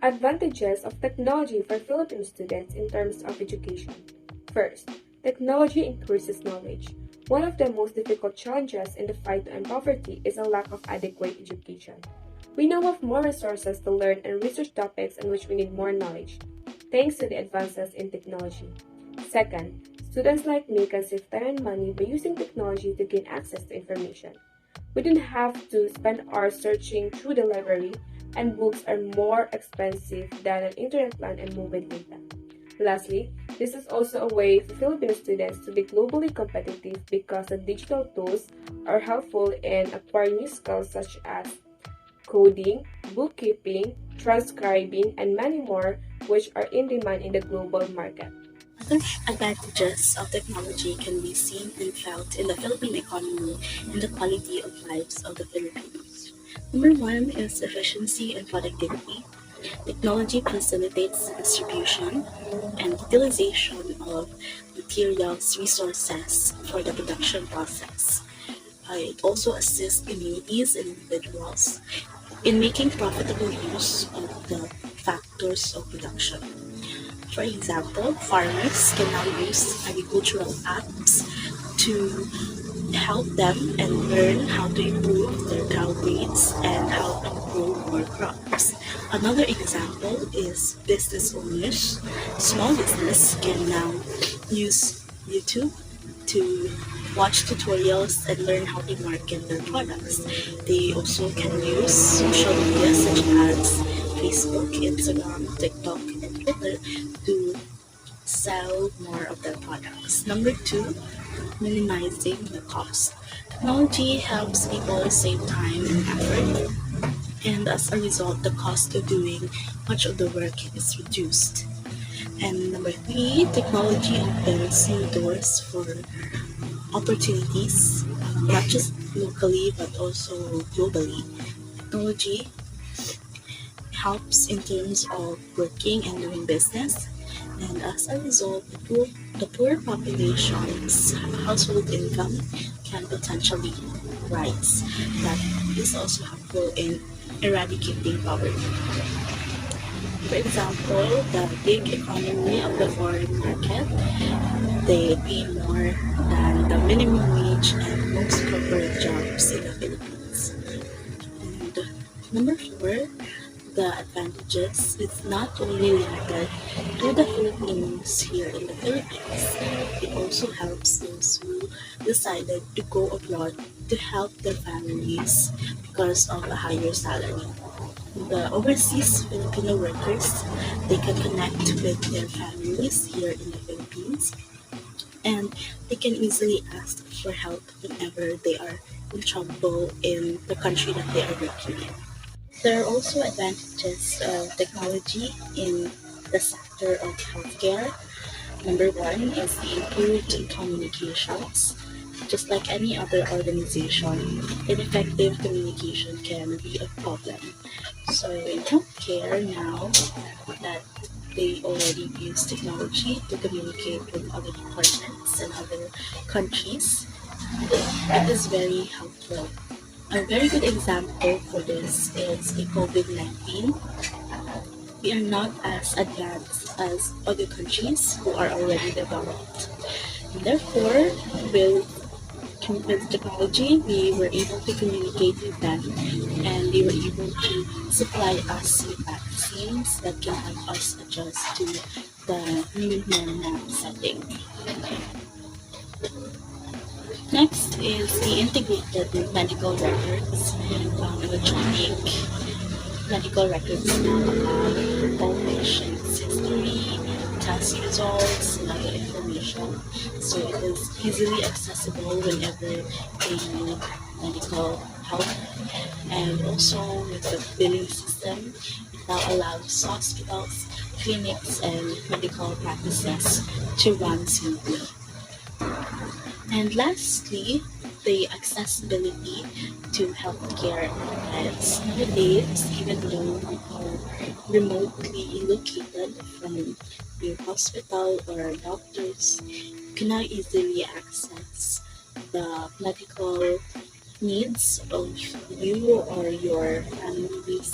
Advantages of technology for Filipino students in terms of education. First, technology increases knowledge. One of the most difficult challenges in the fight to end poverty is a lack of adequate education. We now have more resources to learn and research topics on which we need more knowledge, thanks to the advances in technology. Second, students like me can save time and money by using technology to gain access to information. We don't have to spend hours searching through the library, and books are more expensive than an internet plan and mobile data. Lastly, this is also a way for Filipino students to be globally competitive because the digital tools are helpful in acquiring new skills such as coding, bookkeeping, transcribing, and many more, which are in demand in the global market. Other advantages of technology can be seen and felt in the Philippine economy and the quality of lives of the Filipinos. Number one is efficiency and productivity. Technology facilitates distribution and utilization of materials, resources for the production process. It also assists communities and individuals in making profitable use of the factors of production. For example, farmers can now use agricultural apps to help them and learn how to improve their crop rates and how to grow more crops. Another example is business owners. Small business can now use YouTube to watch tutorials and learn how to market their products. They also can use social media such as Facebook, Instagram, TikTok, and Twitter to sell more of their products. Number two, minimizing the cost. Technology helps people save time and effort, and as a result, the cost of doing much of the work is reduced. And number three, technology opens new doors for opportunities, not just locally but also globally. Technology helps in terms of working and doing business, and as a result, the poor population's household income can potentially rise. That is also helpful in eradicating poverty. For example, the big economy of the foreign market, they pay more than the minimum wage and most corporate jobs in the Philippines. And number four, the advantages is not only limited to the Filipinos here in the Philippines, it also helps those who decided to go abroad to help their families because of a higher salary. The overseas Filipino workers, they can connect with their families here in the Philippines, and they can easily ask for help whenever they are in trouble in the country that they are working in. There are also advantages of technology in the sector of healthcare. Number one is the improved communications. Just like any other organization, ineffective communication can be a problem. So in healthcare now that they already use technology to communicate with other departments and other countries, it is very helpful. A very good example for this is the COVID-19. We are not as advanced as other countries who are already developed. And therefore, with technology, we were able to communicate with them, and they were able to supply us with vaccines that can help us adjust to the new normal setting. Next is the integrated medical records. Electronic medical records now have all patients' history, test results, and other information, so it is easily accessible whenever they need medical help. And also with the billing system, it now allows hospitals, clinics, and medical practices to run smoothly. And lastly, the accessibility to healthcare methods. Nowadays, even though we are remotely located from your hospital or doctors, you can now easily access the medical needs of you or your families.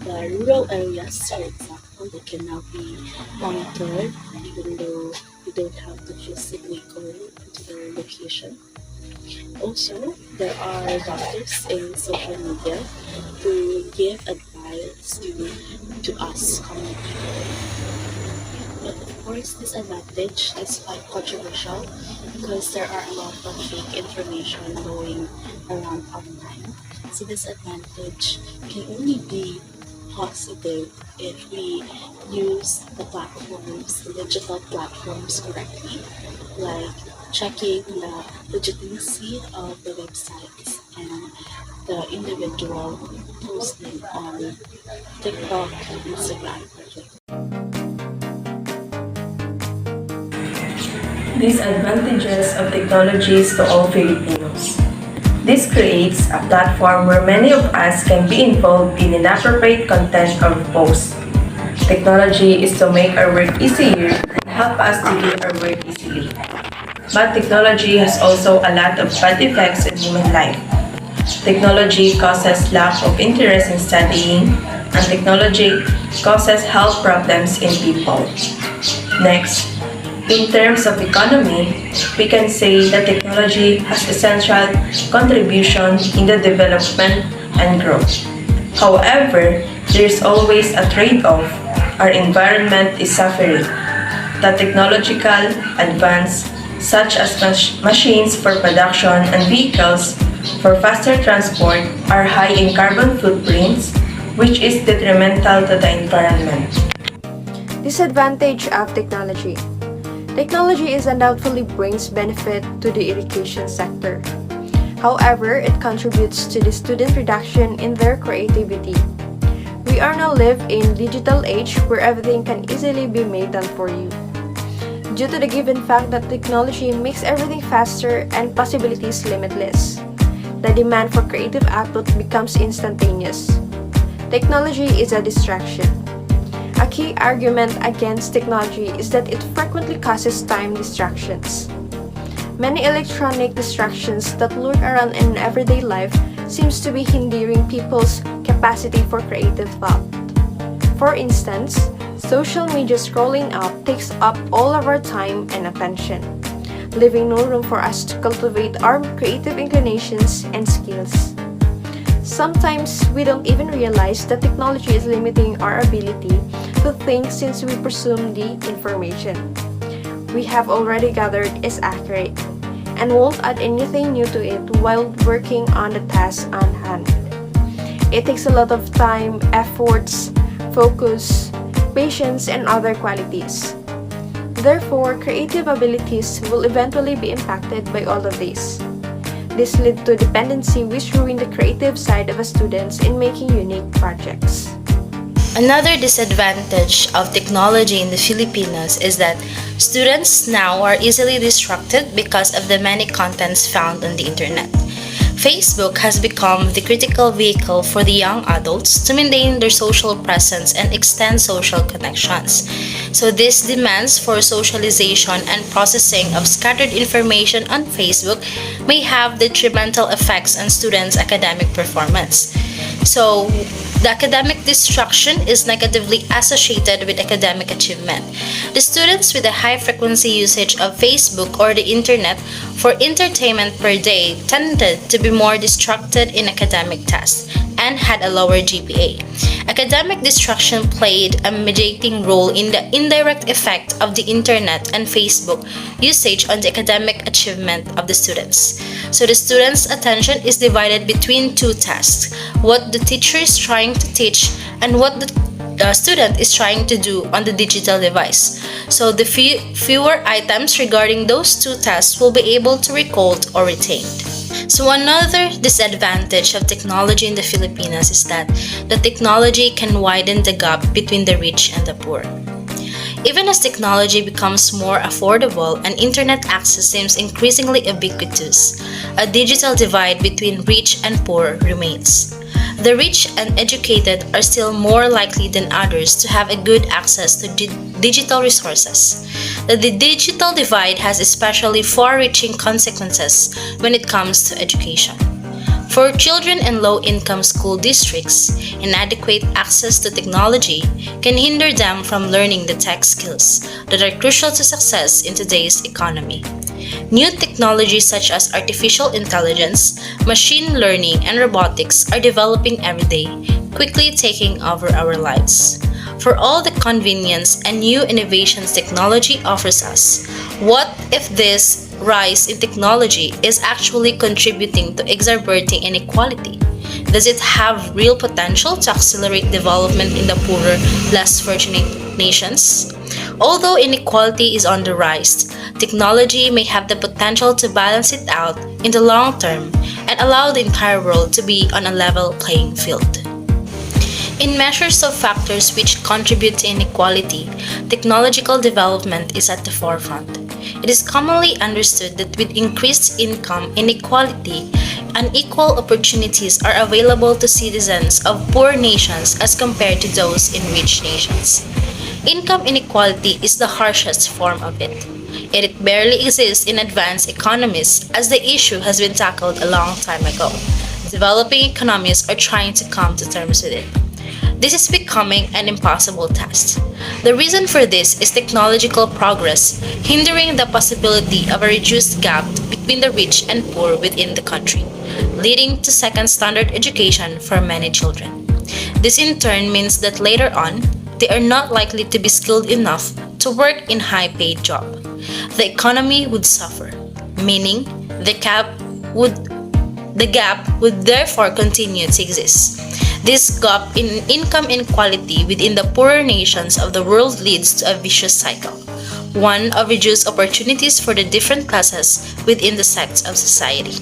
The rural areas, for example, they can now be monitored even though you don't have to physically go to their location. Also, there are doctors in social media who give advice to us common people. But of course, this advantage is quite controversial because there are a lot of fake information going around online. So this advantage can only be positive if we use the platforms, the digital platforms correctly, like checking the legitimacy of the websites and the individual posting on TikTok, Instagram, Disadvantages of technologies to all Filipinos. This creates a platform where many of us can be involved in inappropriate content or posts. Technology is to make our work easier and help us to do our work easily. But technology has also a lot of bad effects in human life. Technology causes lack of interest in studying, and technology causes health problems in people. Next, in terms of economy, we can say that technology has essential contribution in the development and growth. However, there is always a trade-off. Our environment is suffering. The technological advance, such as machines for production and vehicles for faster transport, are high in carbon footprints, which is detrimental to the environment. Disadvantage of technology. Technology is undoubtedly brings benefit to the education sector. However, it contributes to the student reduction in their creativity. We are now live in digital age where everything can easily be made done for you. Due to the given fact that technology makes everything faster and possibilities limitless, the demand for creative output becomes instantaneous. Technology is a distraction. A key argument against technology is that it frequently causes time distractions. Many electronic distractions that lurk around in everyday life seems to be hindering people's capacity for creative thought. For instance, social media scrolling up takes up all of our time and attention, leaving no room for us to cultivate our creative inclinations and skills. Sometimes we don't even realize that technology is limiting our ability to think since we presume the information we have already gathered is accurate and won't add anything new to it while working on the task on hand. It takes a lot of time, efforts, focus, patience, and other qualities. Therefore, creative abilities will eventually be impacted by all of these. This leads to dependency, which ruins the creative side of a student in making unique projects. Another disadvantage of technology in the Filipinos is that students now are easily distracted because of the many contents found on the internet. Facebook has become the critical vehicle for the young adults to maintain their social presence and extend social connections. So this demands for socialization and processing of scattered information on Facebook may have detrimental effects on students' academic performance. So the academic distraction is negatively associated with academic achievement. The students with a high frequency usage of Facebook or the internet for entertainment per day tended to be more distracted in academic tests and had a lower GPA. Academic distraction played a mediating role in the indirect effect of the internet and Facebook usage on the academic achievement of the students. So the students' attention is divided between two tasks: what the teacher is trying to teach and what the student is trying to do on the digital device. So the fewer items regarding those two tasks will be able to recall or retained. So another disadvantage of technology in the Filipinos is that the technology can widen the gap between the rich and the poor. Even as technology becomes more affordable and internet access seems increasingly ubiquitous, a digital divide between rich and poor remains. The rich and educated are still more likely than others to have a good access to digital resources. The digital divide has especially far-reaching consequences when it comes to education. For children in low-income school districts, inadequate access to technology can hinder them from learning the tech skills that are crucial to success in today's economy. New technologies such as artificial intelligence, machine learning, and robotics are developing every day, quickly taking over our lives. For all the convenience and new innovations technology offers us, what if this rise in technology is actually contributing to exacerbating inequality? Does it have real potential to accelerate development in the poorer, less fortunate nations? Although inequality is on the rise, technology may have the potential to balance it out in the long term and allow the entire world to be on a level playing field. In measures of factors which contribute to inequality, technological development is at the forefront. It is commonly understood that with increased income inequality, unequal opportunities are available to citizens of poor nations as compared to those in rich nations. Income inequality is the harshest form of it. It barely exists in advanced economies as the issue has been tackled a long time ago. Developing economies are trying to come to terms with it. This is becoming an impossible task. The reason for this is technological progress, hindering the possibility of a reduced gap between the rich and poor within the country, leading to second standard education for many children. This in turn means that later on, they are not likely to be skilled enough to work in high-paid job. The economy would suffer, meaning the gap would therefore continue to exist. This gap in income inequality within the poorer nations of the world leads to a vicious cycle, one of reduced opportunities for the different classes within the sects of society.